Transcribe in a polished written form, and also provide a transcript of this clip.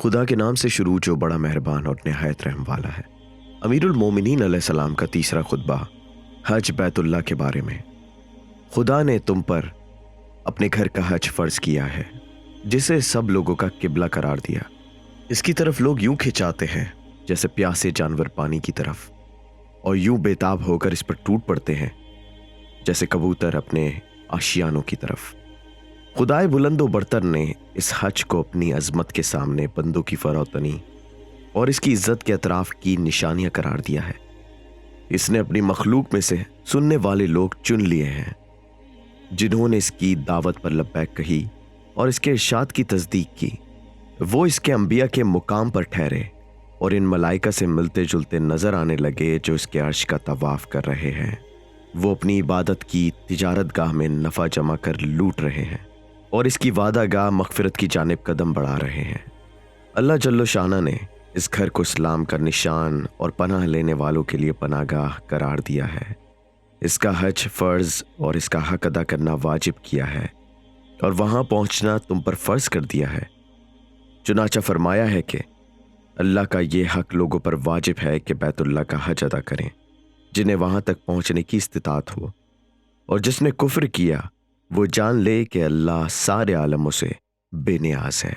خدا کے نام سے شروع جو بڑا مہربان اور نہایت رحم والا ہے۔ امیر المومنین علیہ السلام کا تیسرا خطبہ حج بیت اللہ کے بارے میں۔ خدا نے تم پر اپنے گھر کا حج فرض کیا ہے، جسے سب لوگوں کا قبلہ قرار دیا۔ اس کی طرف لوگ یوں کھنچاتے ہیں جیسے پیاسے جانور پانی کی طرف، اور یوں بے تاب ہو کر اس پر ٹوٹ پڑتے ہیں جیسے کبوتر اپنے آشیانوں کی طرف۔ خدائے بلند و برتر نے اس حج کو اپنی عظمت کے سامنے بندوں کی فروتنی اور اس کی عزت کے اطراف کی نشانیاں قرار دیا ہے۔ اس نے اپنی مخلوق میں سے سننے والے لوگ چن لیے ہیں، جنہوں نے اس کی دعوت پر لبیک کہی اور اس کے ارشاد کی تصدیق کی۔ وہ اس کے انبیاء کے مقام پر ٹھہرے اور ان ملائکہ سے ملتے جلتے نظر آنے لگے جو اس کے عرش کا طواف کر رہے ہیں۔ وہ اپنی عبادت کی تجارت گاہ میں نفع جمع کر لوٹ رہے ہیں اور اس کی وعدہ گاہ مغفرت کی جانب قدم بڑھا رہے ہیں۔ اللہ جل شانہ نے اس گھر کو اسلام کا نشان اور پناہ لینے والوں کے لیے پناہ گاہ قرار دیا ہے۔ اس کا حج فرض اور اس کا حق ادا کرنا واجب کیا ہے، اور وہاں پہنچنا تم پر فرض کر دیا ہے۔ چنانچہ فرمایا ہے کہ اللہ کا یہ حق لوگوں پر واجب ہے کہ بیت اللہ کا حج ادا کریں جنہیں وہاں تک پہنچنے کی استطاعت ہو، اور جس نے کفر کیا وہ جان لے کہ اللہ سارے عالموں سے بے نیاز ہے۔